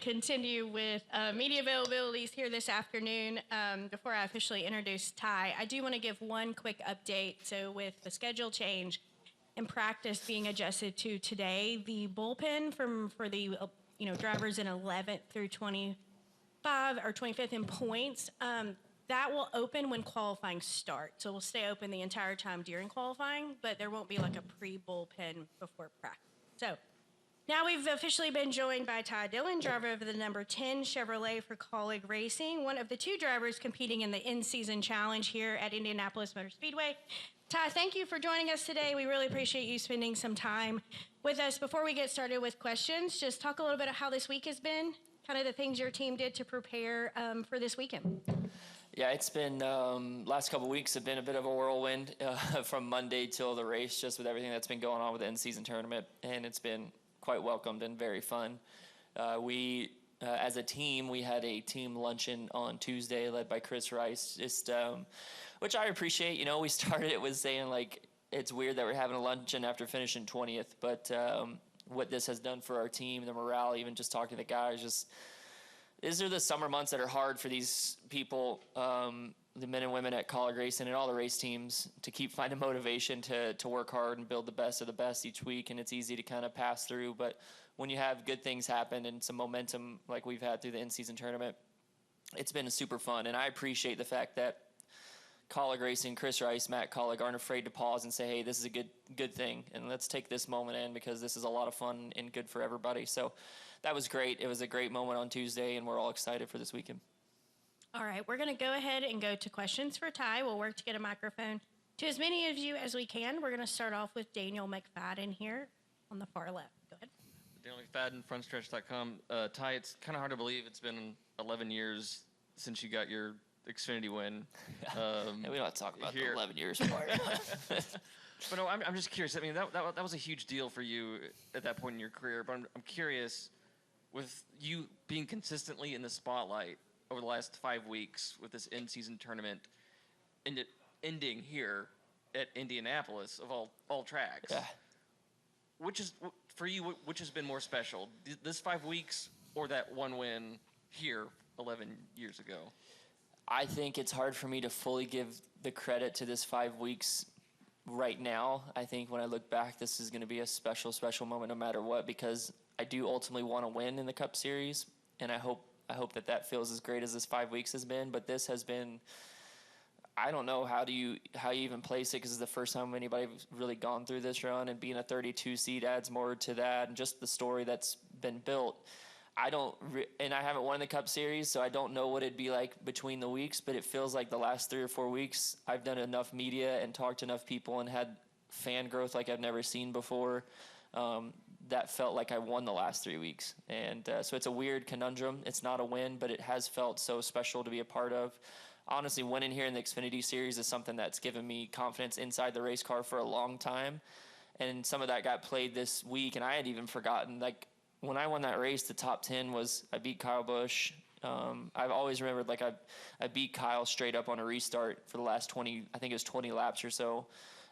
continue with media availabilities here this afternoon. Before I officially introduce Ty, I do want to give one quick update. So with the schedule change and practice being adjusted to today, the bullpen for the drivers in 11th through 25 or 25th in points, that will open when qualifying starts. So we'll stay open the entire time during qualifying, but there won't be like a pre-bullpen before practice. So now we've officially been joined by Ty Dillon, driver of the number 10 Chevrolet for Colleague Racing, one of the two drivers competing in the in-season challenge here at Indianapolis Motor Speedway. Ty, thank you for joining us today. We really appreciate you spending some time with us. Before we get started with questions, just talk a little bit about how this week has been, kind of the things your team did to prepare for this weekend. Yeah, it's been, last couple of weeks have been a bit of a whirlwind from Monday till the race, just with everything that's been going on with the in-season tournament, and it's been quite welcomed and very fun. As a team, we had a team luncheon on Tuesday led by Chris Rice, which I appreciate. You know, we started it with saying, like, it's weird that we're having a luncheon after finishing 20th, but what this has done for our team, the morale, even just talking to the guys, these are the summer months that are hard for these people, the men and women at Colleague Racing and all the race teams, to keep finding motivation to work hard and build the best of the best each week, and it's easy to kind of pass through. But when you have good things happen and some momentum like we've had through the in-season tournament, it's been super fun. And I appreciate the fact that Colleague Racing, Chris Rice, Matt Colleague aren't afraid to pause and say, hey, this is a good thing, and let's take this moment in because this is a lot of fun and good for everybody. So that was great. It was a great moment on Tuesday, and we're all excited for this weekend. All right, we're going to go ahead and go to questions for Ty. We'll work to get a microphone to as many of you as we can. We're going to start off with Daniel McFadden here on the far left. Go ahead. Daniel McFadden, frontstretch.com. Ty, it's kind of hard to believe it's been 11 years since you got your Xfinity win. And we don't have to talk about here. the 11 years part. But no, I'm just curious. I mean, that was a huge deal for you at that point in your career. But I'm curious, with you being consistently in the spotlight over the last 5 weeks with this in-season tournament, and it ending here at Indianapolis of all tracks. Yeah. Which is, for you, which has been more special, this 5 weeks or that one win here 11 years ago? I think it's hard for me to fully give the credit to this 5 weeks right now. I think when I look back, this is going to be a special, special moment no matter what, because I do ultimately want to win in the Cup Series, and I hope that feels as great as this 5 weeks has been. But this has been, I don't know how you even place it, because it's the first time anybody's really gone through this run, and being a 32 seed adds more to that, and just the story that's been built. And I haven't won the Cup Series, so I don't know what it'd be like between the weeks, but it feels like the last 3 or 4 weeks I've done enough media and talked to enough people and had fan growth like I've never seen before. That felt like I won the last 3 weeks. And so it's a weird conundrum. It's not a win, but it has felt so special to be a part of. Honestly, winning here in the Xfinity Series is something that's given me confidence inside the race car for a long time. And some of that got played this week, and I had even forgotten, like, when I won that race, the top 10 was I beat Kyle Busch. I've always remembered, like, I beat Kyle straight up on a restart for the last 20, I think it was 20 laps or so,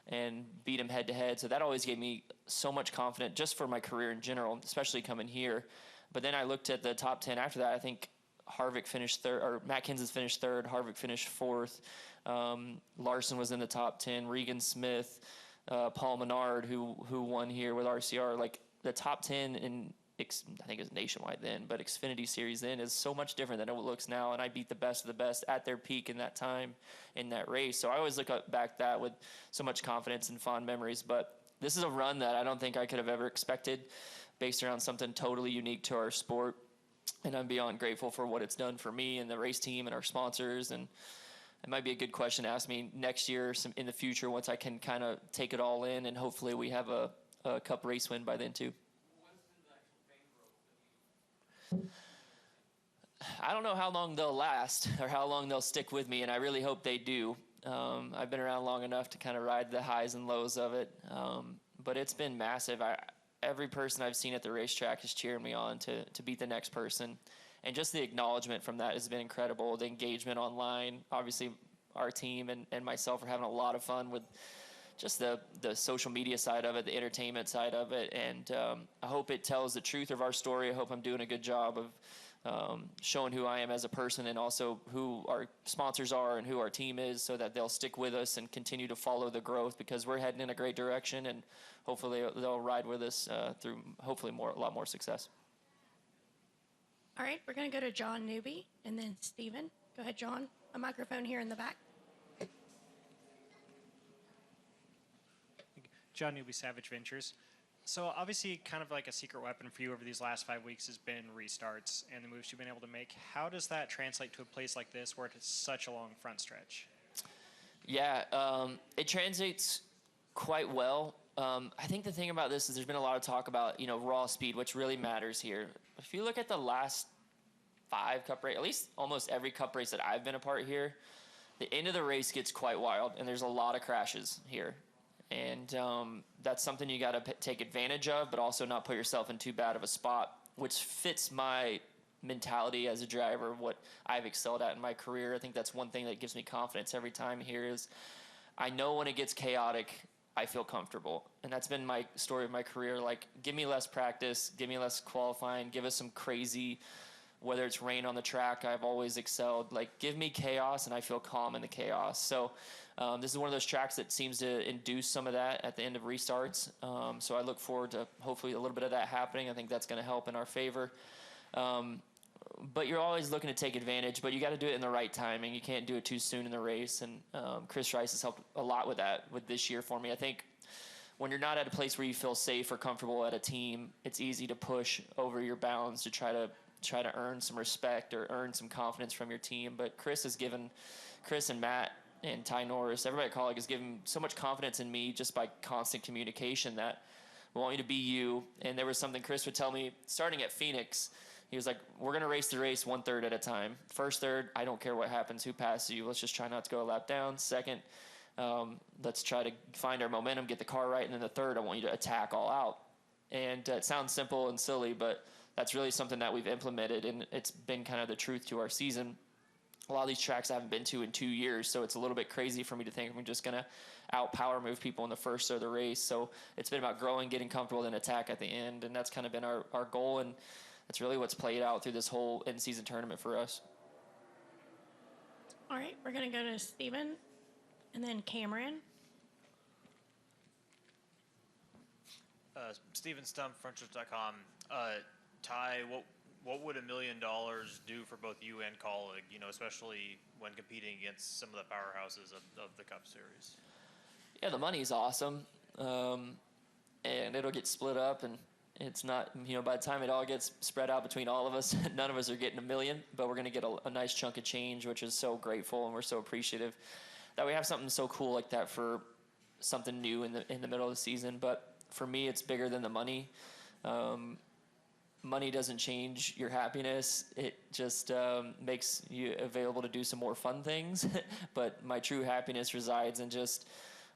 and beat him head-to-head. So that always gave me so much confidence just for my career in general, especially coming here. But then I looked at the top 10 after that. I think Harvick finished third, or Matt Kenseth finished third. Harvick finished fourth. Larson was in the top 10. Regan Smith, Paul Menard, who won here with RCR. Like, the top 10 in, I think it was nationwide then, but Xfinity Series then is so much different than it looks now, and I beat the best of the best at their peak in that time in that race. So I always look back that with so much confidence and fond memories. But this is a run that I don't think I could have ever expected, based around something totally unique to our sport, and I'm beyond grateful for what it's done for me and the race team and our sponsors. And it might be a good question to ask me next year in the future once I can kind of take it all in, and hopefully we have a Cup race win by then too. I don't know how long they'll last or how long they'll stick with me, and I really hope they do. I've been around long enough to kind of ride the highs and lows of it, but it's been massive. Every person I've seen at the racetrack is cheering me on to beat the next person, and just the acknowledgement from that has been incredible. The engagement online, obviously our team and myself are having a lot of fun with just the social media side of it, the entertainment side of it, and I hope it tells the truth of our story. I hope I'm doing a good job of showing who I am as a person, and also who our sponsors are and who our team is, so that they'll stick with us and continue to follow the growth, because we're heading in a great direction, and hopefully they'll ride with us through hopefully a lot more success. All right, we're going to go to John Newby and then Stephen. Go ahead, John. A microphone here in the back. John Newby, Savage Ventures. So obviously kind of like a secret weapon for you over these last 5 weeks has been restarts and the moves you've been able to make. How does that translate to a place like this where it's such a long front stretch? Yeah, it translates quite well. I think the thing about this is there's been a lot of talk about, raw speed, which really matters here. If you look at the last 5 cup race, at least almost every cup race that I've been a part here, the end of the race gets quite wild, and there's a lot of crashes here. And that's something you got to take advantage of, but also not put yourself in too bad of a spot, which fits my mentality as a driver, what I've excelled at in my career. I think that's one thing that gives me confidence every time here is I know when it gets chaotic, I feel comfortable. And that's been my story of my career. Like, give me less practice, give me less qualifying, give us some crazy, whether it's rain on the track, I've always excelled. Like, give me chaos, and I feel calm in the chaos. So this is one of those tracks that seems to induce some of that at the end of restarts. So I look forward to hopefully a little bit of that happening. I think that's going to help in our favor. But you're always looking to take advantage, but you got to do it in the right timing. You can't do it too soon in the race. And Chris Rice has helped a lot with that with this year for me. I think when you're not at a place where you feel safe or comfortable at a team, it's easy to push over your bounds to try to earn some respect or earn some confidence from your team. But Chris and Matt and Ty Norris, everybody at Colleague has given so much confidence in me just by constant communication that we want you to be you. And there was something Chris would tell me starting at Phoenix. He was like, we're going to race the race 1/3 at a time. First third, I don't care what happens, who passes you. Let's just try not to go a lap down. Second, let's try to find our momentum, get the car right. And then the third, I want you to attack all out. And it sounds simple and silly, but that's really something that we've implemented, and it's been kind of the truth to our season. A lot of these tracks I haven't been to in 2 years, so it's a little bit crazy for me to think I'm just going to out-power move people in the first of the race. So it's been about growing, getting comfortable, then attack at the end, and that's kind of been our goal, and that's really what's played out through this whole in-season tournament for us. All right, we're going to go to Stephen and then Cameron. Steven Stump, frontstretch.com. Ty, what would $1 million do for both you and Colleague, especially when competing against some of the powerhouses of the Cup Series? Yeah, the money's awesome, and it'll get split up, and it's not, by the time it all gets spread out between all of us, none of us are getting $1 million, but we're going to get a nice chunk of change, which is so grateful, and we're so appreciative that we have something so cool like that for something new in the middle of the season. But for me, it's bigger than the money. Money doesn't change your happiness. It just makes you available to do some more fun things. But my true happiness resides in just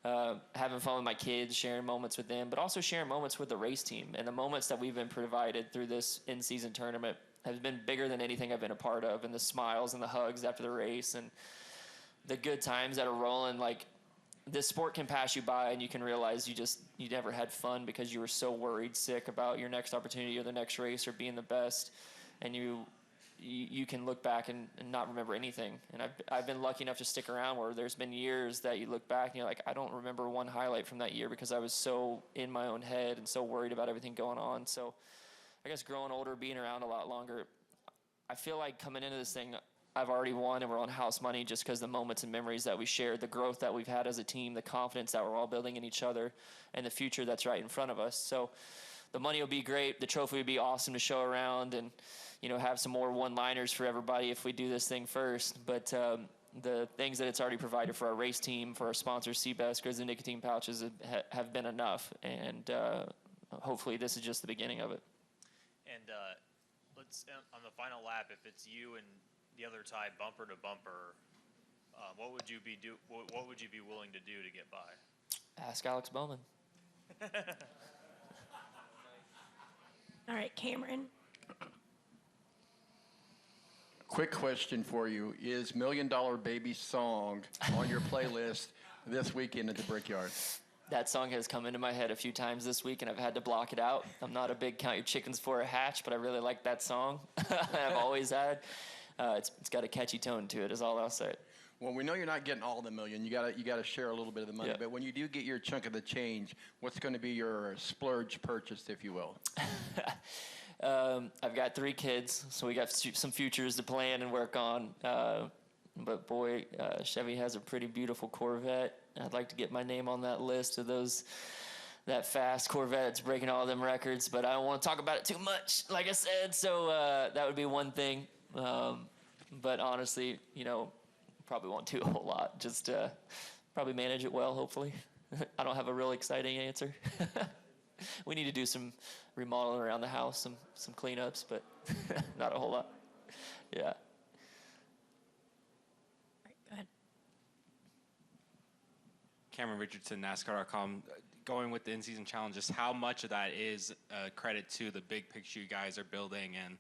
having fun with my kids, sharing moments with them, but also sharing moments with the race team. And the moments that we've been provided through this in-season tournament has been bigger than anything I've been a part of. And the smiles and the hugs after the race and the good times that are rolling, like, this sport can pass you by and you can realize you never had fun because you were so worried sick about your next opportunity or the next race or being the best, and you can look back and not remember anything. And I've been lucky enough to stick around where there's been years that you look back and you're like, I don't remember one highlight from that year because I was so in my own head and so worried about everything going on. So I guess growing older, being around a lot longer, I feel like coming into this thing, I've already won and we're on house money just because the moments and memories that we shared, the growth that we've had as a team, the confidence that we're all building in each other, and the future that's right in front of us. So the money will be great. The trophy would be awesome to show around and, have some more one-liners for everybody if we do this thing first. But the things that it's already provided for our race team, for our sponsors, Seabest, Grizzly Nicotine Pouches, have been enough. And hopefully this is just the beginning of it. And let's, on the final lap, if it's you and the other Ty bumper to bumper, what would you be willing to do to get by? Ask Alex Bowman. All right, Cameron. Quick question for you. Is $1 Million Baby Song on your playlist this weekend at the Brickyard? That song has come into my head a few times this week, and I've had to block it out. I'm not a big count your chickens for a hatch, but I really like that song. I've always had. It's got a catchy tone to it, is all I'll say. Well, we know you're not getting all the million. You gotta share a little bit of the money. Yeah. But when you do get your chunk of the change, what's going to be your splurge purchase, if you will? I've got 3 kids, so we got some futures to plan and work on. But boy, Chevy has a pretty beautiful Corvette. I'd like to get my name on that list of that fast Corvette that's breaking all them records, but I don't want to talk about it too much, like I said, so that would be one thing. But honestly, probably won't do a whole lot. Just probably manage it well, hopefully. I don't have a real exciting answer. We need to do some remodeling around the house, some cleanups, but not a whole lot. Yeah. All right, go ahead. Cameron Richardson, NASCAR.com. Going with the in-season challenges, how much of that is credit to the big picture you guys are building? And,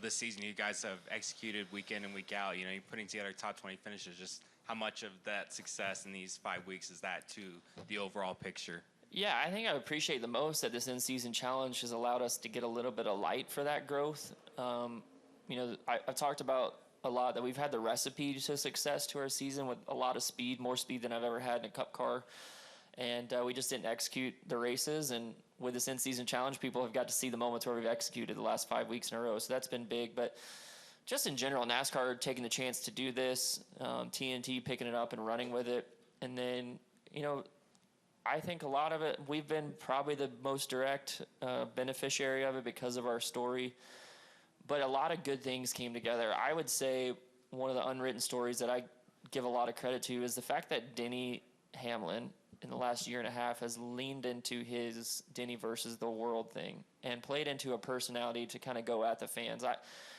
this season you guys have executed week in and week out. You're putting together top 20 finishes. Just how much of that success in these 5 weeks is that to the overall picture? Yeah, I think I appreciate the most that this in-season challenge has allowed us to get a little bit of light for that growth. I've talked about a lot that we've had the recipe to success to our season with a lot of speed, more speed than I've ever had in a cup car. And we just didn't execute the races. And with this in-season challenge, people have got to see the moments where we've executed the last 5 weeks in a row. So that's been big. But just in general, NASCAR taking the chance to do this, TNT picking it up and running with it. And then, I think a lot of it, we've been probably the most direct beneficiary of it because of our story. But a lot of good things came together. I would say one of the unwritten stories that I give a lot of credit to is the fact that Denny Hamlin in the last year and a half has leaned into his Denny versus the world thing and played into a personality to kind of go at the fans.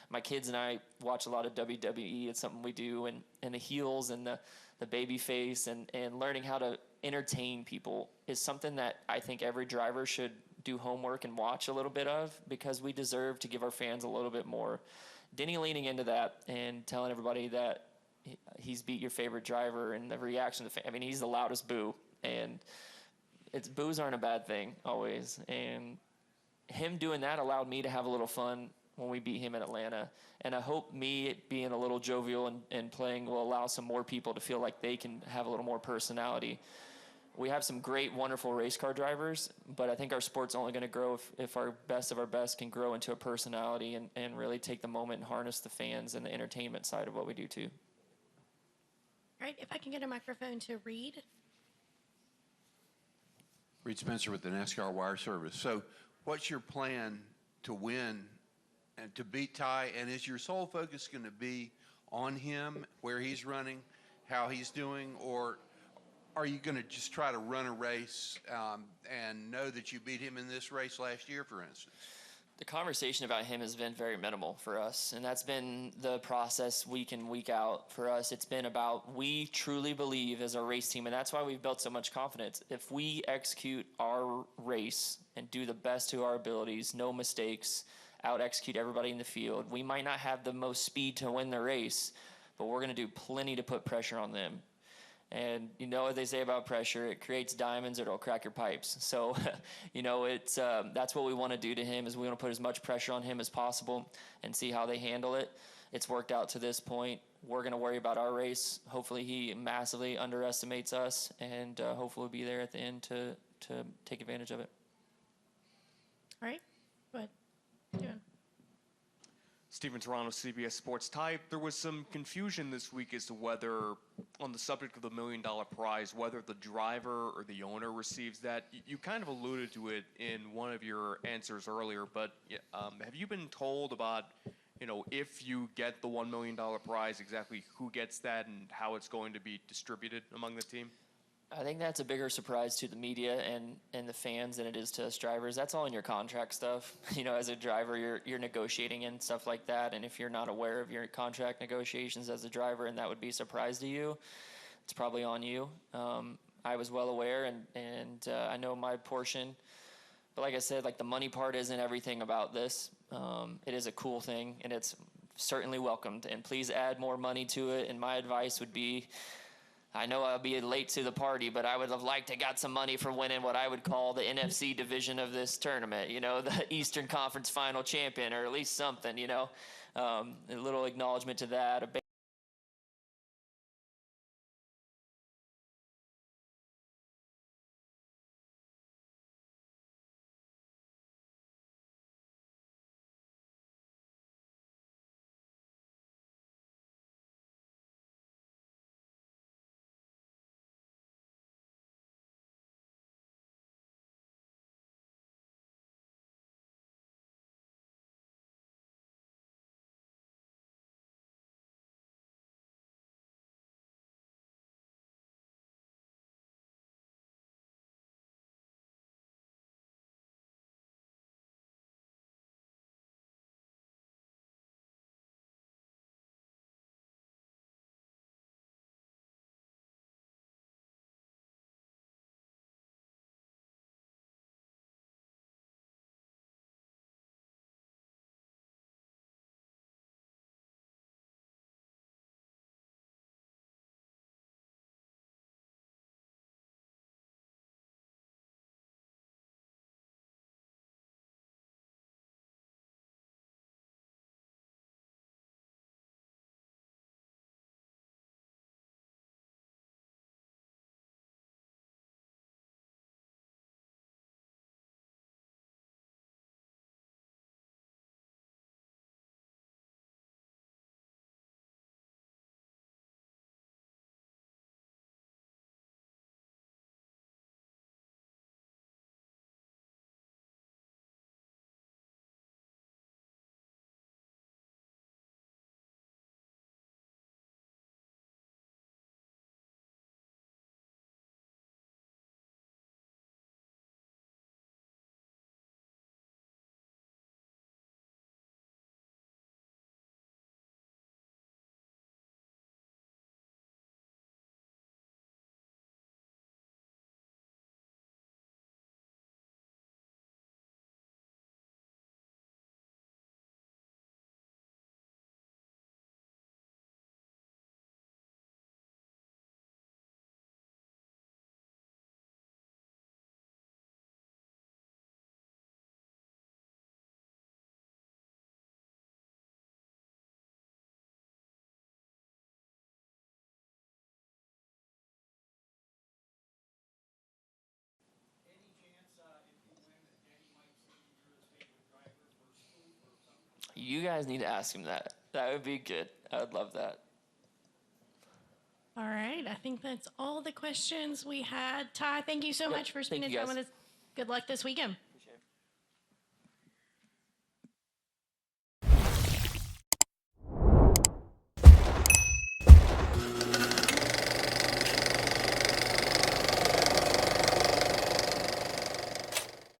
My kids and I watch a lot of WWE. It's something we do, and the heels and the baby face and learning how to entertain people is something that I think every driver should do homework and watch a little bit of, because we deserve to give our fans a little bit more. Denny leaning into that and telling everybody that he's beat your favorite driver, and the reaction to the fan. I mean, he's the loudest boo, and boos aren't a bad thing always. And him doing that allowed me to have a little fun when we beat him in Atlanta. And I hope me being a little jovial and playing will allow some more people to feel like they can have a little more personality. We have some great, wonderful race car drivers, but I think our sport's only going to grow if our best of our best can grow into a personality and really take the moment and harness the fans and the entertainment side of what we do too. All right, if I can get a microphone to Reed. Reed Spencer with the NASCAR Wire Service. So what's your plan to win and to beat Ty? And is your sole focus going to be on him, where he's running, how he's doing, or are you going to just try to run a race and know that you beat him in this race last year, for instance? The conversation about him has been very minimal for us, and that's been the process week in, week out for us. It's been about, we truly believe as a race team, and that's why we've built so much confidence. If we execute our race and do the best to our abilities, no mistakes, out-execute everybody in the field, we might not have the most speed to win the race, but we're going to do plenty to put pressure on them. And you know what they say about pressure, it creates diamonds or it'll crack your pipes. So, it's that's what we want to do to him, is we want to put as much pressure on him as possible and see how they handle it. It's worked out to this point. We're going to worry about our race. Hopefully he massively underestimates us, and hopefully we'll be there at the end to take advantage of it. All right, go ahead. Doing. Stephen Toronto, CBS Sports. Ty, there was some confusion this week as to whether, on the subject of the $1 million prize, whether the driver or the owner receives that. You kind of alluded to it in one of your answers earlier, but have you been told about, if you get the $1 million prize, exactly who gets that and how it's going to be distributed among the team? I think that's a bigger surprise to the media and the fans than it is to us drivers. That's all in your contract stuff. As a driver, you're negotiating and stuff like that. And if you're not aware of your contract negotiations as a driver and that would be a surprise to you, it's probably on you. I was well aware and I know my portion. But like I said, the money part isn't everything about this. It is a cool thing, and it's certainly welcomed. And please add more money to it. And my advice would be, I know I'll be late to the party, but I would have liked to got some money for winning what I would call the NFC division of this tournament, you know, the Eastern Conference final champion, or at least something, you know. A little acknowledgement to that. You guys need to ask him that. That would be good. I would love that. All right. I think that's all the questions we had. Ty, thank you so much for spending you, time guys. with us. Good luck this weekend.